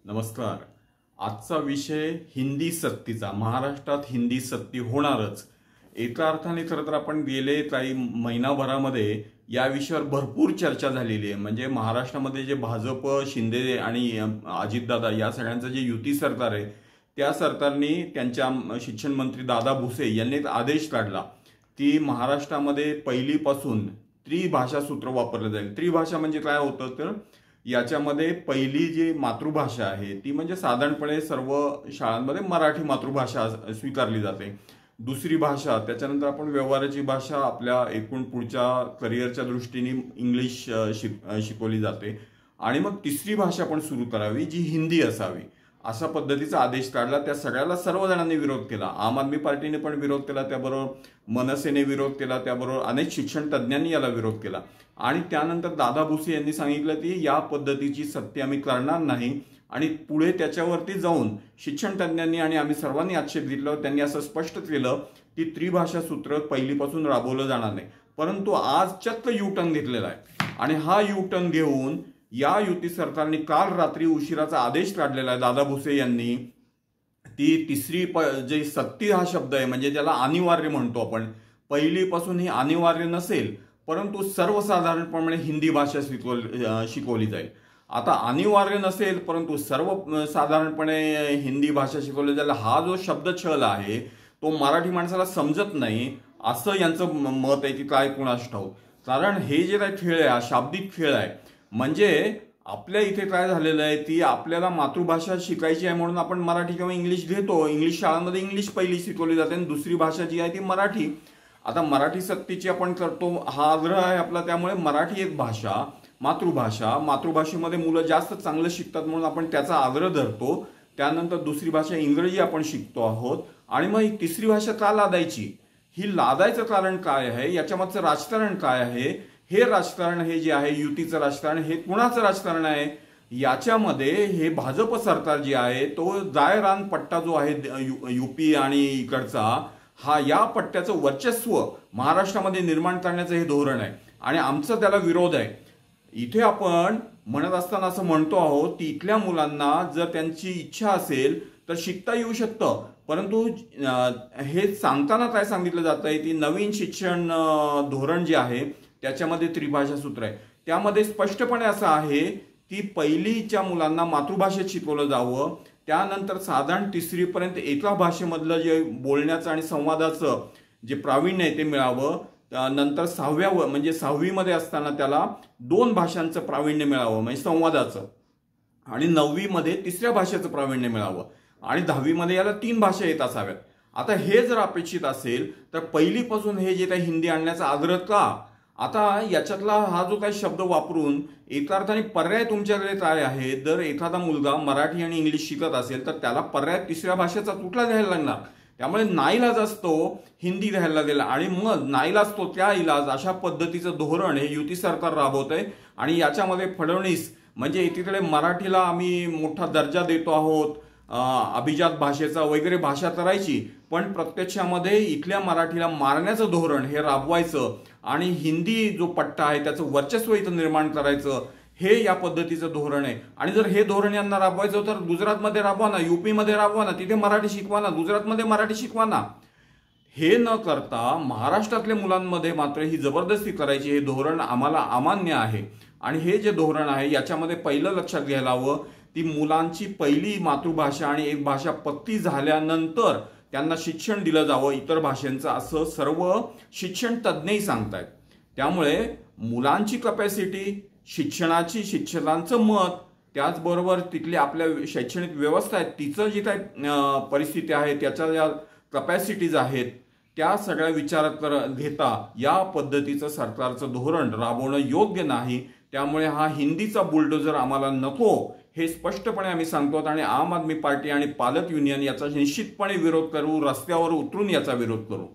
नमस्कार। आजचा विषय हिंदी सक्तीचा। महाराष्ट्रात हिंदी सक्ती होणारच। एका अर्थाने खरं तर आपण गेले काही महिनाभरामध्ये या विषयावर भरपूर चर्चा झालेली आहे। म्हणजे महाराष्ट्रामध्ये जे भाजप, शिंदे आणि अजितदादा या सगळ्यांचं जे युती सरकार आहे, त्या सरकारने त्यांच्या शिक्षण मंत्री दादा भुसे यांनी एक आदेश काढला की महाराष्ट्रामध्ये पहिलीपासून त्रिभाषा सूत्र वापरलं जाईल। त्रिभाषा म्हणजे काय होतं तर याच्यामध्ये पहिली जी मातृभाषा आहे ती म्हणजे साधारणपणे सर्व शाळांमध्ये मराठी मातृभाषा स्वीकारली जाते। दुसरी भाषा त्याच्यानंतर आपण व्यवहाराची भाषा आपल्या एकूण पुढच्या करिअरच्या दृष्टीने इंग्लिश शिकवली जाते आणि मग तिसरी भाषा पण सुरू करावी जी हिंदी असावी, अशा पद्धतीचा आदेश काढला। त्या सगळ्याला सर्व जणांनी विरोध केला। आम आदमी पार्टीने पण विरोध केला, त्याबरोबर मनसेने विरोध केला, त्याबरोबर अनेक शिक्षण तज्ञांनी याला विरोध केला आणि त्यानंतर दादा भुसे यांनी सांगितलं की या पद्धतीची सक्ती आम्ही करणार नाही आणि पुढे त्याच्यावरती जाऊन शिक्षण तज्ञांनी आणि आम्ही सर्वांनी आक्षेप घेतला। त्यांनी असं स्पष्ट केलं की त्रिभाषा सूत्र पहिलीपासून राबवलं जाणार नाही। परंतु आज चक्क यू टर्न घेतलेला आहे आणि हा यू टर्न घेऊन या युती सरकारने काल रात्री उशिराचा आदेश काढलेला आहे दादा भुसे यांनी। ती तिसरी जे सक्ती हा शब्द आहे म्हणजे ज्याला अनिवार्य म्हणतो आपण, पहिलीपासून ही अनिवार्य नसेल परंतु सर्वसाधारणपणे हिंदी भाषा शिकवली जाईल। आता अनिवार्य नसेल परंतु सर्वसाधारणपणे हिंदी भाषा शिकवली जाईल हा जो शब्दछल आहे तो मराठी माणसाला समजत नाही असं यांचं मत आहे की काय कुणास ठाऊक। कारण हे जे काही खेळ आहे हा शाब्दिक खेळ आहे। म्हणजे आपल्या इथे काय झालेलं आहे ती आपल्याला मातृभाषा शिकायची आहे म्हणून आपण मराठी किंवा इंग्लिश घेतो। इंग्लिश शाळांमध्ये इंग्लिश पहिली शिकवली जाते आणि दुसरी भाषा जी आहे ती मराठी। आता मराठी सक्तीची आपण करतो हा आग्रह आहे आपला, त्यामुळे मराठी एक भाषा मातृभाषेमध्ये मुलं जास्त चांगलं शिकतात म्हणून आपण त्याचा आग्रह धरतो। त्यानंतर दुसरी भाषा इंग्रजी आपण शिकतो आहोत आणि मग ही तिसरी भाषा का लादायची, ही लादायचं कारण काय आहे, याच्यामागचं राजकारण काय आहे, हे राजकारण हे जे आहे युतीचं राजकारण हे कुणाचं राजकारण आहे, याच्यामध्ये हे भाजप सरकार जे आहे तो जायरान पट्टा जो आहे यूपी आणि इकडचा हा या पट्ट्याचं वर्चस्व महाराष्ट्रामध्ये निर्माण करण्याचं हे धोरण आहे आणि आमचा त्याला विरोध आहे। इथे आपण म्हणत असताना असं म्हणतो आहोत की इथल्या मुलांना जर त्यांची इच्छा असेल तर शिकता येऊ शकतं, परंतु हे सांगताना काय सांगितलं जात आहे की नवीन शिक्षण धोरण जे आहे त्याच्यामध्ये त्रिभाषा सूत्र आहे। त्यामध्ये स्पष्टपणे असं आहे की पहिलीच्या मुलांना मातृभाषेत शिकवलं जावं, त्यानंतर साधारण तिसरीपर्यंत एका भाषेमधलं जे बोलण्याचं आणि संवादाचं जे प्रावीण्य आहे ते मिळावं, नंतर सहावीमध्ये असताना त्याला 2 भाषांचं प्रावीण्य मिळावं म्हणजे संवादाचं, आणि 9वीमध्ये तिसऱ्या भाषेचं प्रावीण्य मिळावं आणि 10वीमध्ये याला 3 भाषा येत असाव्यात। आता हे जर अपेक्षित असेल तर पहिलीपासून हे जे काही हिंदी आणण्याचा आग्रह का? आता याच्यातला हा जो काही शब्द वापरून एका अर्थाने पर्याय तुमच्याकडे काय आहे, जर एखादा मुलगा मराठी आणि इंग्लिश शिकत असेल तर त्याला पर्याय तिसऱ्या भाषेचा कुठला घ्यायला लागणार, त्यामुळे नाईलाज असतो हिंदी घ्यायला लागेल आणि मग नाईलाज तो त्या इलाज अशा पद्धतीचं धोरण हे युती सरकार राबवत आहे। आणि याच्यामध्ये फडणवीस म्हणजे एकीकडे मराठीला आम्ही मोठा दर्जा देतो आहोत, अभिजात भाषेचा वगैरे भाषा करायची, पण प्रत्यक्षामध्ये इथल्या मराठीला मारण्याचं धोरण हे राबवायचं आणि हिंदी जो पट्टा आहे त्याचं वर्चस्व इथं निर्माण करायचं हे या पद्धतीचं धोरण आहे। आणि जर हे धोरण यांना राबवायचं तर गुजरातमध्ये राबवा ना, यूपीमध्ये राबवा ना, तिथे मराठी शिकवा ना, गुजरातमध्ये मराठी शिकवा ना। हे न करता महाराष्ट्रातल्या मुलांमध्ये मात्र ही जबरदस्ती करायची, हे धोरण आम्हाला अमान्य आहे। आणि हे जे धोरण आहे याच्यामध्ये पहिलं लक्षात घ्यायला हवं ती मुलांची पहिली मातृभाषा आणि एक भाषा पक्की झाल्यानंतर त्यांना शिक्षण दिलं जावं इतर भाषांचं, असं सर्व शिक्षण तज्ञही सांगतायत। त्यामुळे मुलांची कपॅसिटी, शिक्षणांचं मत, त्याचबरोबर तिथली आपल्या शैक्षणिक व्यवस्था आहे तिचं जी काही परिस्थिती आहे त्याच्या ज्या कपॅसिटीज आहेत त्या सगळ्या विचारात घेता या पद्धतीचं सरकारचं धोरण राबवणं योग्य नाही। त्यामुळे हा हिंदीचा बुलडोझर आम्हाला नको हे स्पष्टपणे आम्ही सांगतो आणि आम आदमी पार्टी आणि पालक युनियन याचा निश्चितपणे विरोध करू, रस्त्यावर उतरून याचा विरोध करू।